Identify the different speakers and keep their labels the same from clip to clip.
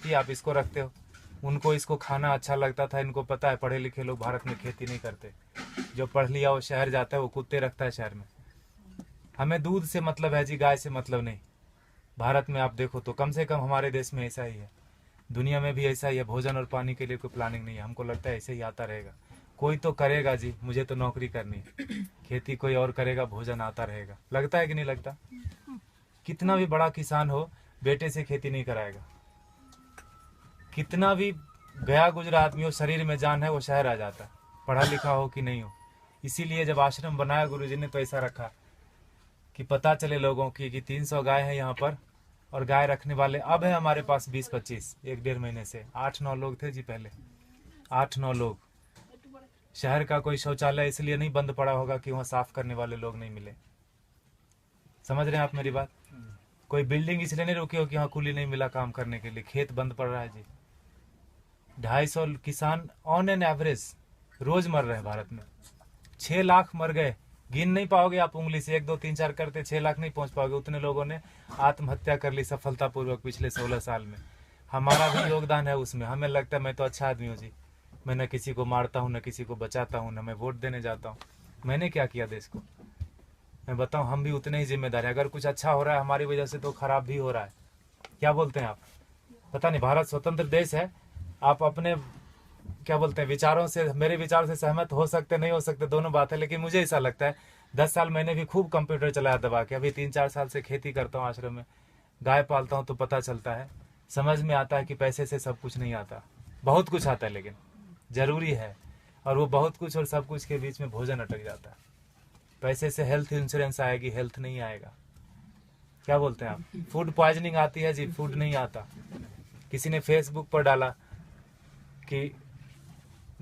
Speaker 1: व्यक्ति आप इसको रखते हो, उनको इसको खाना अच्छा लगता था, इनको पता है पढ़े लिखे लोग भारत में खेती नहीं करते, जो पढ़ लिया वो शहर जाता है, वो कुत्ते रखता है शहर में। हमें दूध से मतलब है जी, गाय से मतलब नहीं। भारत में आप देखो तो कम से कम हमारे देश में ऐसा ही है, दुनिया में भी ऐसा ही है। भोजन और पानी के लिए कोई प्लानिंग नहीं है। हमको लगता है ऐसे ही आता रहेगा, कोई तो करेगा जी, मुझे तो नौकरी करनी है, खेती कोई और करेगा, भोजन आता रहेगा। लगता है कि नहीं लगता? कितना भी बड़ा किसान हो, बेटे से खेती नहीं कराएगा। कितना भी गया गुजरा आदमी हो, शरीर में जान है, वो शहर आ जाता है, पढ़ा लिखा हो कि नहीं हो। इसीलिए जब आश्रम बनाया गुरुजी ने तो ऐसा रखा कि पता चले लोगों की कि 300 गाय है यहाँ पर, और गाय रखने वाले अब है हमारे पास 20-25, 1-1.5 महीने से 8-9 लोग थे जी पहले, 8-9 लोग। शहर का कोई शौचालय इसलिए नहीं बंद पड़ा होगा कि वहाँ साफ करने वाले लोग नहीं मिले। समझ रहे हैं आप मेरी बात? कोई बिल्डिंग इसलिए नहीं रुकी हो कि वहाँ कूली नहीं मिला काम करने के लिए, खेत बंद पड़ रहा है जी। 250 किसान ऑन एन एवरेज रोज मर रहे हैं भारत में। 6 लाख मर गए, गिन नहीं पाओगे आप उंगली से, 1 2 3 4 करते 6 लाख नहीं पहुंच पाओगे। उतने लोगों ने आत्महत्या कर ली सफलतापूर्वक पिछले 16 साल में। हमारा भी योगदान है उसमें। हमें लगता है मैं तो अच्छा आदमी हूँ जी, मैं न किसी को मारता हूँ, न किसी को बचाता हूँ, न मैं वोट देने जाता हूँ। मैंने क्या किया देश को? मैं बताऊँ, हम भी उतने ही जिम्मेदार हैं। अगर कुछ अच्छा हो रहा है हमारी वजह से तो खराब भी हो रहा है। क्या बोलते हैं आप? पता नहीं, भारत स्वतंत्र देश है, आप अपने क्या बोलते हैं विचारों से, मेरे विचारों से सहमत हो सकते नहीं हो सकते, दोनों बात है, लेकिन मुझे ऐसा लगता है 10 साल मैंने भी खूब कंप्यूटर चलाया दबा के। अभी 3-4 साल से खेती करता हूँ आश्रम में, गाय पालता हूँ, तो पता चलता है, समझ में आता है कि पैसे से सब कुछ नहीं आता। बहुत कुछ आता है लेकिन जरूरी है, और वो बहुत कुछ और सब कुछ के बीच में भोजन अटक जाता है। पैसे से हेल्थ इंश्योरेंस आएगी, हेल्थ नहीं आएगा। क्या बोलते हैं आप? फूड पॉइजनिंग आती है जी, फूड नहीं आता। किसी ने फेसबुक पर डाला कि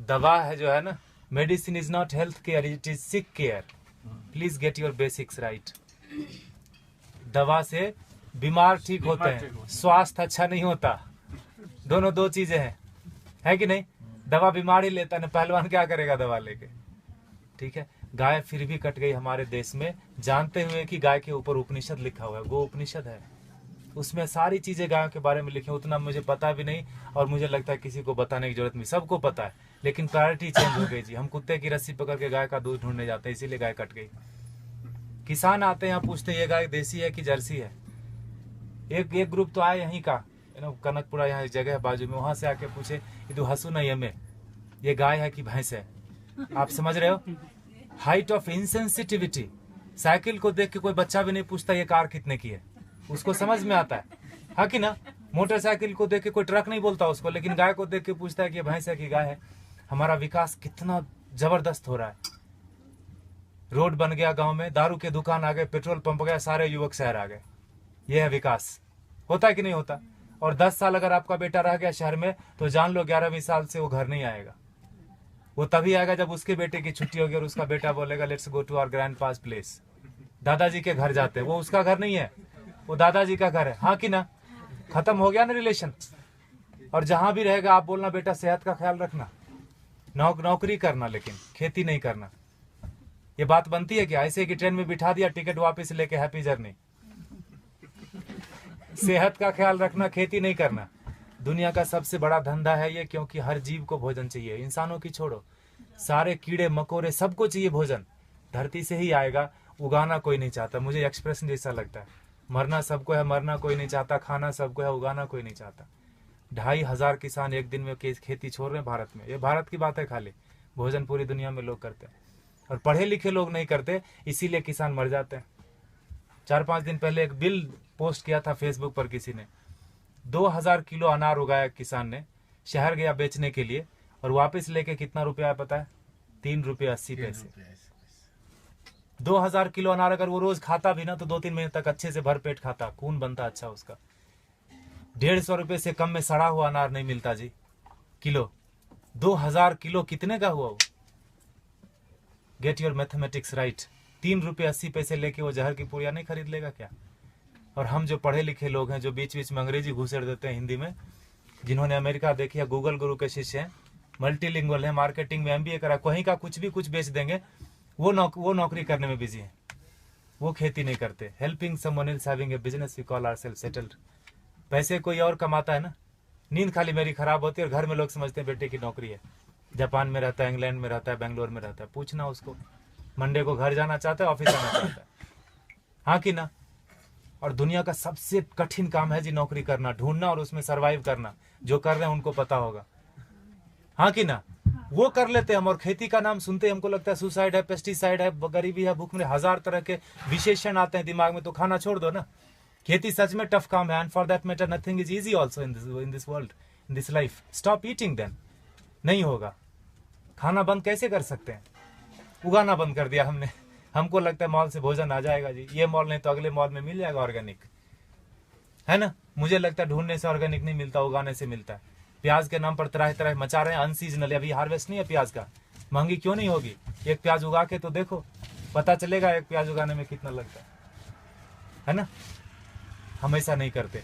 Speaker 1: दवा है जो है ना, medicine is not health care, it is sick care, please get your basics right. दवा से बीमार ठीक होते हैं, स्वास्थ्य अच्छा नहीं होता। दोनों दो चीजें हैं, है कि नहीं? दवा बीमार ही लेता है ना, पहलवान क्या करेगा दवा लेके? ठीक है, गाय फिर भी कट गई हमारे देश में, जानते हुए कि गाय के ऊपर उपनिषद लिखा हुआ है, गो उपनिषद है, उसमें सारी चीजें गायों के बारे में लिखी। उतना मुझे पता भी नहीं, और मुझे लगता है किसी को बताने की जरूरत नहीं, सबको पता है, लेकिन प्रायोरिटी चेंज हो गई जी। हम कुत्ते की रस्सी पकड़ के गाय का दूध ढूंढने जाते हैं, इसीलिए गाय कट गई। किसान आते हैं, पूछते ये गाय देसी है कि जर्सी है। एक ग्रुप तो आया यहीं का, कनकपुरा, यहाँ एक जगह है बाजू में, वहां से आके पूछे ये तो हसू नहीं हमें, ये गाय है कि भैंस है? आप समझ रहे हो? Height of insensitivity. साइकिल को देख के कोई बच्चा भी नहीं पूछता ये कार कितने की है, उसको समझ में आता है कि ना? मोटरसाइकिल को देख के कोई ट्रक नहीं बोलता उसको, लेकिन गाय को देख के पूछता है कि भैंस है कि गाय है। हमारा विकास कितना जबरदस्त हो रहा है। रोड बन गया गांव में, दारू के दुकान आ गए, पेट्रोल पंप गया, सारे युवक शहर आ गए। यह है विकास। होता है कि नहीं होता? और 10 साल अगर आपका बेटा रह गया शहर में, तो जान लो 11वीं साल से वो घर नहीं आएगा। वो तभी आएगा जब उसके बेटे की छुट्टी होगी और उसका बेटा बोलेगा let's go to our grandpa's place. दादाजी के घर जाते हैं, वो उसका घर नहीं है, वो दादाजी का घर है। हाँ कि ना? खत्म हो गया ना रिलेशन। और जहां भी रहेगा आप बोलना बेटा सेहत का ख्याल रखना, नौकरी करना, लेकिन खेती नहीं करना। ये बात बनती है क्या? ऐसे कि ट्रेन में बिठा दिया, टिकट वापस लेके हैप्पी जर्नी। सेहत का ख्याल रखना, खेती नहीं करना। दुनिया का सबसे बड़ा धंधा है ये, क्योंकि हर जीव को भोजन चाहिए। इंसानों की छोड़ो, सारे कीड़े मकोड़े सबको चाहिए भोजन। धरती से ही आएगा, उगाना कोई नहीं चाहता। मुझे एक्सप्रेशन जैसा लगता है, मरना सबको है, मरना कोई नहीं चाहता, खाना सबको है, उगाना कोई नहीं चाहता। 2,500 किसान एक दिन में खेती छोड़ रहे हैं भारत में। ये भारत की बात है खाली, भोजन पूरी दुनिया में लोग करते हैं, और पढ़े लिखे लोग नहीं करते, इसीलिए किसान मर जाते हैं। 4-5 दिन पहले एक बिल पोस्ट किया था फेसबुक पर किसी ने, 2000 किलो अनार उगाया किसान ने, शहर गया बेचने के लिए, और वापस लेके कितना रुपया है पता है? 3 रुपये 80 पैसे। 2000 किलो अनार अगर वो रोज खाता भी ना, तो 2-3 महीने तक अच्छे से भरपेट खाता, खून बनता अच्छा उसका। 150 रुपये से कम में सड़ा हुआ अनार नहीं मिलता जी किलो। 2000 किलो कितने का हुआ वो? Get your mathematics right. 3 रुपये 80 पैसे लेके वो जहर की पुड़िया नहीं खरीद लेगा क्या? और हम जो पढ़े लिखे लोग हैं, जो बीच बीच में अंग्रेजी घुसेड़ देते हैं हिंदी में, जिन्होंने अमेरिका देखी है, गूगल गुरु के शिष्य हैं, मल्टीलिंगुअल है, मार्केटिंग में MBA करा, कहीं का कुछ भी कुछ बेच देंगे, वो नौकरी करने में बिजी है, वो खेती नहीं करते। Helping someone else having a business we call ourselves settled. पैसे कोई और कमाता है ना, नींद खाली मेरी खराब होती है और घर में लोग समझते हैं बेटे की नौकरी है, जापान में रहता है, इंग्लैंड में रहता है, बेंगलोर में रहता है। पूछना उसको, मंडे को घर जाना चाहता है, ऑफिस आना चाहता है, हाँ कि ना। और दुनिया का सबसे कठिन काम है जी नौकरी करना, ढूंढना और उसमें सरवाइव करना। जो कर रहे हैं उनको पता होगा, हाँ कि ना। वो कर लेते हैं हम, और खेती का नाम सुनते हमको लगता है सुसाइड है, पेस्टिसाइड है, गरीबी है, भूख में, हजार तरह के विशेषण आते हैं दिमाग में, तो खाना छोड़ दो ना। खेती सच में टफ काम है, and for that matter nothing is easy also in this world, in this life. Stop eating then, नहीं होगा। खाना बंद कैसे कर सकते हैं? उगाना बंद कर दिया हमने। हमको लगता है मॉल से भोजन आ जाएगा जी, ये मॉल नहीं तो अगले मॉल में मिल जाएगा ऑर्गेनिक, है ना। मुझे लगता है ढूंढने से ऑर्गेनिक नहीं मिलता, उगाने से मिलता है। प्याज के नाम पर तरह तरह मचा रहे हैं, अनसीजनल, अभी हार्वेस्ट नहीं है प्याज का। महंगी क्यों नहीं होगी? एक प्याज उगा के तो देखो, पता चलेगा एक प्याज उगाने में कितना लगता है ना। हम ऐसा नहीं करते,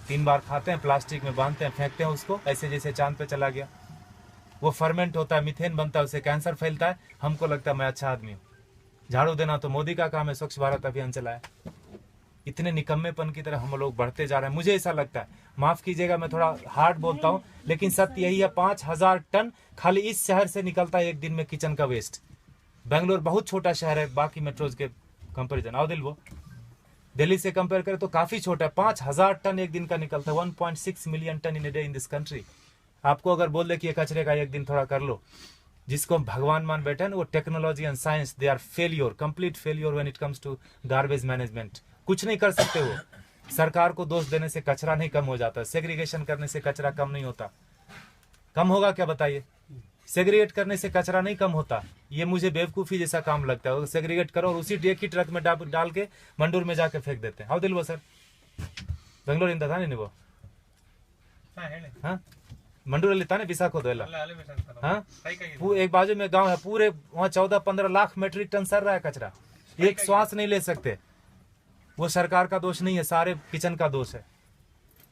Speaker 1: 3 बार खाते हैं, प्लास्टिक में बांधते हैं, फेंकते हैं उसको, ऐसे जैसे चांद पे चला गया। वो फर्मेंट होता है, मीथेन बनता है, उससे कैंसर फैलता है। हमको लगता है मैं अच्छा आदमी हूँ। झाड़ू देना तो मोदी का काम है, स्वच्छ भारत अभियान चलाया। इतने निकम्मेपन की तरह हम लोग बढ़ते जा रहे हैं। मुझे ऐसा लगता है, माफ कीजिएगा मैं थोड़ा हार्ड बोलता हूँ, लेकिन सत्य यही है, 5000 टन खाली इस शहर से निकलता है एक दिन में किचन का वेस्ट। बेंगलोर बहुत छोटा शहर है बाकी मेट्रोज के कंपेरिजन, आओ दिल वो दिल्ली से कंपेयर करें तो काफी छोटा है। 5000 टन एक दिन का निकलता है, 1.6 million ton in a day in this country. आपको अगर बोल दे कि ये कचरे का एक दिन थोड़ा कर लो, जिसको भगवान मान बैठे हैं ना, वो technology and science, they are failure, complete failure when it comes to garbage management. कुछ नहीं कर सकते वो। सरकार को दोष देने से कचरा नहीं कम हो जाता, सेग्रीगेशन करने से कचरा कम नहीं होता। कम होगा क्या बताइए? सेग्रीगेट करने से कचरा नहीं कम होता। ये मुझे बेवकूफी जैसा काम लगता है। सेग्रीगेट करो और उसी एक ही ट्रक में डाल के मंडूर में जाके फेंक देते हैं। हाउ दिल वो सर बेंगलोर इंदा था नहीं वो, हाँ मंडूर लेता ना बिसाखो दो, हाँ एक बाजू में गांव है, पूरे वहाँ 14-15 लाख मेट्रिक टन सर रहा है कचरा, एक श्वास नहीं ले सकते। वो सरकार का दोष नहीं है, सारे किचन का दोष है।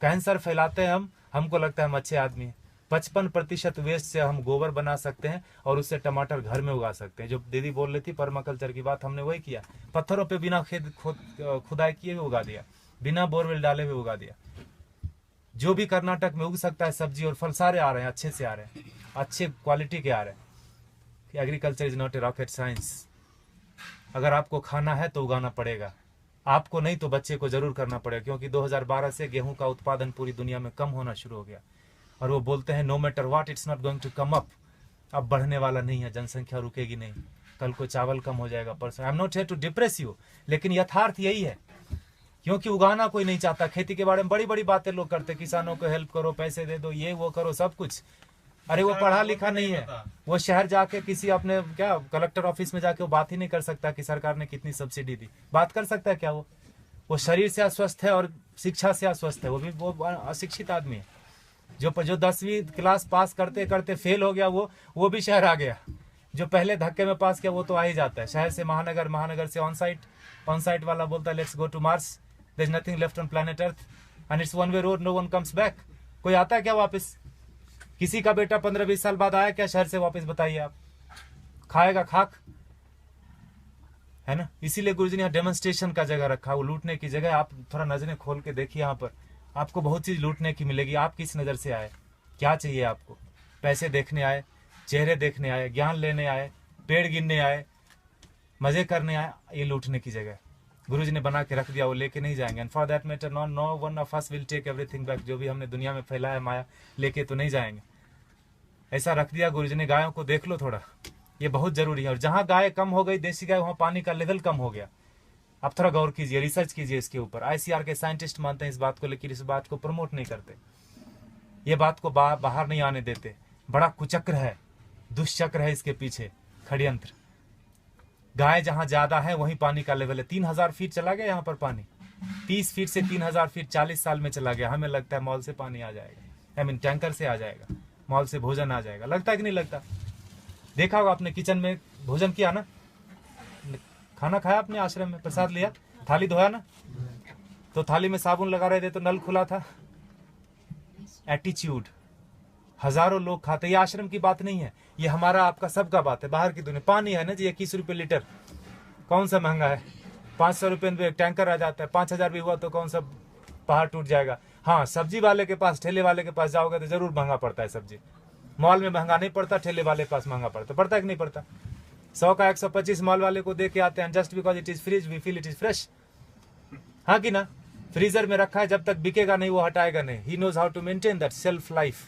Speaker 1: कैंसर फैलाते हैं हम, हमको लगता है हम अच्छे आदमी हैं। 55% वेस्ट से हम गोबर बना सकते हैं और उससे टमाटर घर में उगा सकते हैं। जो दीदी बोल रही थी पर्माकल्चर की बात, हमने वही किया। पत्थरों पे बिना खुदाई किए हुए उगा दिया, बिना बोरवेल डाले हुए उगा दिया। जो भी कर्नाटक में उग सकता है सब्जी और फल सारे आ रहे हैं, अच्छे से आ रहे हैं, अच्छे क्वालिटी के आ रहे हैं। Agriculture is not a rocket science. अगर आपको खाना है तो उगाना पड़ेगा, आपको नहीं तो बच्चे को जरूर करना पड़ेगा। क्योंकि 2012 से गेहूं का उत्पादन पूरी दुनिया में कम होना शुरू हो गया, और वो बोलते हैं no matter what it's not going to come up. अब बढ़ने वाला नहीं है, जनसंख्या रुकेगी नहीं। कल को चावल कम हो जाएगा, परसों। I am not here to depress you, लेकिन यथार्थ यही है। क्योंकि उगाना कोई नहीं चाहता। खेती के बारे में बड़ी बड़ी बातें लोग करते, किसानों को हेल्प करो, पैसे दे दो, ये वो करो, सब कुछ। अरे वो पढ़ा लिखा नहीं है, वो शहर जाके किसी अपने क्या कलेक्टर ऑफिस में जाके वो बात ही नहीं कर सकता कि सरकार ने कितनी सब्सिडी दी। बात कर सकता है क्या? वो शरीर से अस्वस्थ है और शिक्षा से अस्वस्थ है। वो अशिक्षित आदमी है। जो 10वीं क्लास पास करते करते फेल हो गया, वो भी शहर आ गया। जो पहले धक्के में पास किया वो तो आ ही जाता है। शहर से महानगर, महानगर से ऑन साइट वाला बोलता है let's go to Mars, there is nothing left on planet earth and it's one way road, no one comes back. कोई आता है क्या वापस? किसी का बेटा 15-20 साल बाद आया क्या शहर से वापस? बताइए आप। खाएगा खाक, है ना। इसीलिए गुरुजी ने यहाँ डेमोन्स्ट्रेशन का जगह रखा, वो लूटने की जगह। आप थोड़ा नजरें खोल के देखिए, यहाँ पर आपको बहुत चीज लूटने की मिलेगी। आप किस नजर से आए, क्या चाहिए आपको? पैसे देखने आए, चेहरे देखने आए, ज्ञान लेने आए, पेड़ गिनने आए, मजे करने आए? ये लूटने की जगह गुरुजी ने बना के रख दिया, वो लेके नहीं जाएंगे। And for that matter no one of us will take everything back. जो भी हमने दुनिया में फैलाया माया, लेके तो नहीं जाएंगे। ऐसा रख दिया गुरुजी ने। गायों को देख लो थोड़ा, ये बहुत जरूरी है। और जहां गाय कम हो गई, देसी गाय, वहां पानी का लेवल कम हो गया। आप थोड़ा गौर कीजिए, रिसर्च कीजिए इसके ऊपर। आईसीआर के साइंटिस्ट मानते हैं इस बात को, लेकिन इस बात को प्रमोट नहीं करते, ये बात को बाहर नहीं आने देते। बड़ा कुचक्र है, दुष्चक्र है इसके पीछे, षड्यंत्र। गाय जहां ज्यादा है वहीं पानी का लेवल है। 3000 फीट चला गया यहाँ पर पानी, 30 फीट से 3000 फीट 40 साल में चला गया। हमें लगता है मॉल से पानी आ जाएगा, आई मीन टैंकर से आ जाएगा, मॉल से भोजन आ जाएगा। लगता है कि नहीं लगता? देखा होगा आपने, किचन में भोजन किया ना, खाना खाया आपने, आश्रम में प्रसाद लिया, थाली धोया ना, तो थाली में साबुन लगा रहे थे तो नल खुला था। एटीट्यूड। हजारों लोग खाते। ये आश्रम की बात नहीं है, ये हमारा आपका सबका बात है। बाहर की दुनिया पानी है ना जी, 21 रुपए लीटर, कौन सा महंगा है? 500 रुपए में एक टैंकर आ जाता है। 5000 भी हुआ तो कौन सा पहाड़ टूट जाएगा? हाँ, सब्जी वाले के पास, ठेले वाले के पास जाओगे तो जरूर महंगा पड़ता है सब्जी। मॉल में महंगा नहीं पड़ता, ठेले वाले के पास महंगा पड़ता है कि नहीं पड़ता? 100 का 125 मॉल वाले को दे के आते हैं, just because it is fridge we feel it is fresh. हाँ कि ना? फ्रीजर में रखा है, जब तक बिकेगा नहीं वो हटाएगा नहीं। He knows how to maintain that shelf life.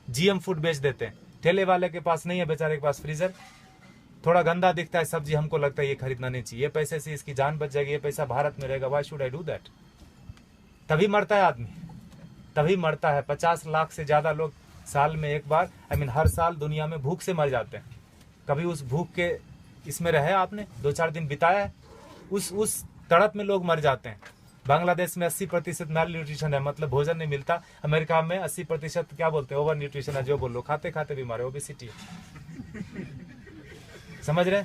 Speaker 1: GM food बेच देते हैं। ठेले वाले के पास नहीं है, बेचारे के पास फ्रीजर। थोड़ा गंदा दिखता है सब्जी, हमको लगता है ये खरीदना नहीं चाहिए, ये पैसे से इसकी जान बच जाएगी, ये पैसा भारत में रहेगा, why should I do that? तभी मरता है आदमी, तभी मरता है। 50 लाख से ज्यादा लोग साल में एक बार, हर साल दुनिया में भूख से मर जाते हैं। कभी उस भूख के इसमें रहे आपने, 2-4 दिन बिताया है? उस तड़प में लोग मर जाते हैं। बांग्लादेश में 80% मैल न्यूट्रिशन है, मतलब भोजन नहीं मिलता। अमेरिका में 80% क्या बोलते हैं, ओवर न्यूट्रिशन है, जो बोलो, खाते खाते बीमार है, ओबेसिटी है। समझ रहे?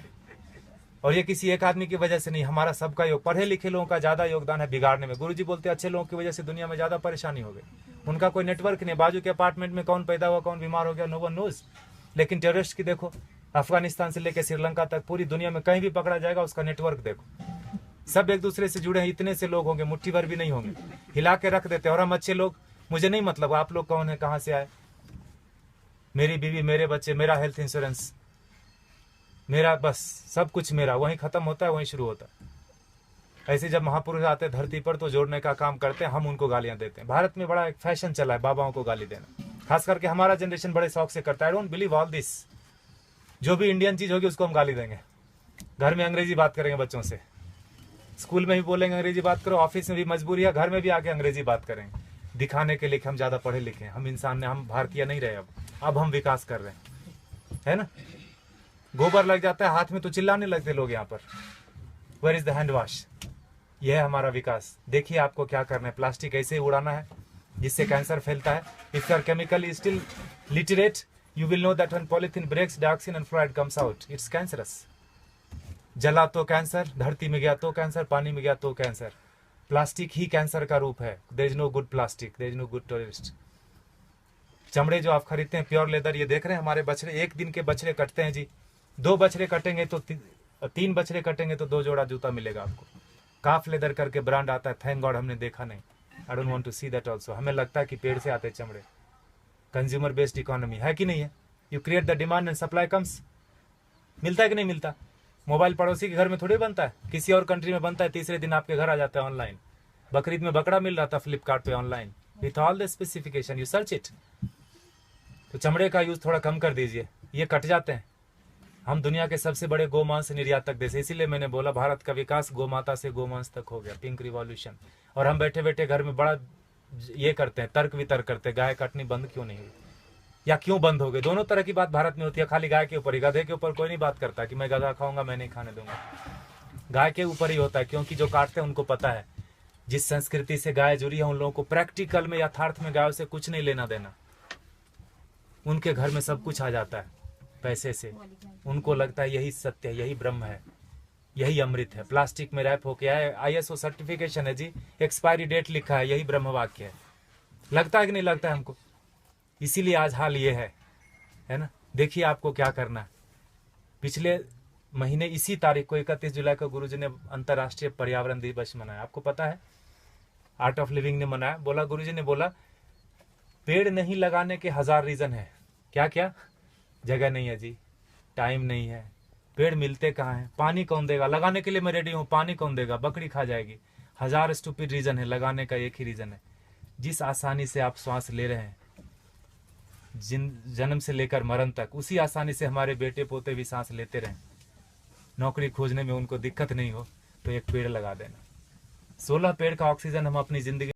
Speaker 1: और ये किसी एक आदमी की वजह से नहीं, हमारा सबका योग, पढ़े लिखे लोगों का ज्यादा योगदान है बिगाड़ने में। गुरुजी बोलते हैं अच्छे लोगों की वजह से दुनिया में ज्यादा परेशानी हो गई। उनका कोई नेटवर्क नहीं, बाजू के अपार्टमेंट में कौन पैदा हुआ, कौन बीमार हो गया, नो वन नोज। लेकिन टेररिस्ट की देखो, अफगानिस्तान से लेकर श्रीलंका तक पूरी दुनिया में कहीं भी पकड़ा जाएगा, उसका नेटवर्क देखो। सब एक दूसरे से जुड़े हैं, इतने से लोग होंगे, मुट्ठी भर भी नहीं होंगे, हिला के रख देते हैं। और हम अच्छे लोग, मुझे नहीं मतलब आप लोग कौन है, कहाँ से आए, मेरी बीवी, मेरे बच्चे, मेरा हेल्थ इंश्योरेंस, मेरा बस सब कुछ मेरा, वहीं खत्म होता है, वहीं शुरू होता है। ऐसे जब महापुरुष आते हैं धरती पर तो जोड़ने का काम करते हैं, हम उनको गालियां देते हैं। भारत में बड़ा एक फैशन चला है बाबाओं को गाली देना, खास करके हमारा जनरेशन बड़े शौक से करता है। I don't believe all this. जो भी इंडियन चीज होगी उसको हम गाली देंगे। घर में अंग्रेजी बात करेंगे बच्चों से, स्कूल में भी बोलेंगे अंग्रेजी बात करो, ऑफिस में भी मजबूरी है, घर में भी आके अंग्रेजी बात करेंगे, दिखाने के लिए कि हम ज्यादा पढ़े लिखे हैं, हम इंसान ने, हम भारतीय नहीं रहे। अब हम विकास कर रहे हैं, है ना? गोबर लग जाता है हाथ में तो चिल्लाने लगते लोग यहाँ पर, where is the hand wash? यह है हमारा विकास। देखिए आपको क्या करना है, प्लास्टिक ऐसे ही उड़ाना है जिससे कैंसर फैलता है। If you are chemically still literate, you will know that when polythene breaks, dioxin and fluoride comes out, it's cancerous. जला तो कैंसर, धरती में गया तो कैंसर, पानी में गया तो कैंसर। प्लास्टिक ही कैंसर का रूप है। there is no good plastic, there is no good terrorist। चमड़े जो आप खरीदते हैं प्योर लेदर, ये देख रहे हैं हमारे बछड़े, एक दिन के बछड़े कटते हैं जी। 2 बछड़े कटेंगे तो 3 बछड़े कटेंगे तो 2 जोड़ा जूता मिलेगा आपको। काफ लेदर करके ब्रांड आता है, थैंक गॉड हमने देखा नहीं। I don't want to see that also. हमें लगता है कि पेड़ से आते चमड़े। कंज्यूमर बेस्ड इकोनॉमी है कि नहीं है? You create the demand and supply comes. मिलता है कि नहीं मिलता? मोबाइल पड़ोसी के घर में थोड़ी बनता है, किसी और कंट्री में बनता है, तीसरे दिन आपके घर आ जाता है ऑनलाइन। बकरीद में बकरा मिल रहा था फ्लिपकार्ट पे online, with all the specification, you search it. तो चमड़े का यूज थोड़ा कम कर दीजिए, ये कट जाते हैं। हम दुनिया के सबसे बड़े गोमांस निर्यातक देश, इसीलिए मैंने बोला भारत का विकास गोमाता से गोमांस तक हो गया, पिंक रिवॉल्यूशन। और हम बैठे बैठे घर में बड़ा ये करते हैं, तर्क वितर्क करते हैं, गाय काटनी बंद क्यों नहीं हुई या क्यों बंद हो गई। दोनों तरह की बात भारत में होती है, खाली गाय के ऊपर ही। गधे के ऊपर कोई नहीं बात करता कि मैं गधा खाऊंगा, मैं नहीं खाने दूंगा। गाय के ऊपर ही होता है, क्योंकि जो काटते हैं उनको पता है जिस संस्कृति से गाय जुड़ी है उन लोगों को प्रैक्टिकल में, यथार्थ में गायों से कुछ नहीं लेना देना। उनके घर में सब कुछ आ जाता है पैसे से। उनको लगता है यही सत्य है, यही ब्रह्म है, यही अमृत है। प्लास्टिक में रैप होके आए, ISO सर्टिफिकेशन है जी, एक्सपायरी डेट लिखा है, यही ब्रह्म वाक्य है। लगता है कि नहीं लगता है हमको? इसीलिए आज हाल ये है ना। देखिए आपको क्या करना है। पिछले महीने इसी तारीख को 31 जुलाई को गुरुजी ने अंतर्राष्ट्रीय पर्यावरण दिवस मनाया। आपको पता है, आर्ट ऑफ लिविंग ने मनाया। बोला, गुरुजी ने बोला पेड़ नहीं लगाने के 1000 रीजन है। क्या क्या? जगह नहीं है जी, टाइम नहीं है, पेड़ मिलते कहाँ हैं, पानी कौन देगा, लगाने के लिए मैं रेडी हूँ, पानी कौन देगा, बकरी खा जाएगी। 1000 स्टूपिड रीजन है, लगाने का एक ही रीजन है। जिस आसानी से आप श्वास ले रहे हैं जन्म से लेकर मरण तक, उसी आसानी से हमारे बेटे पोते भी सांस लेते रहें। नौकरी खोजने में उनको दिक्कत नहीं हो तो एक पेड़ लगा देना। 16 पेड़ का ऑक्सीजन हम अपनी जिंदगी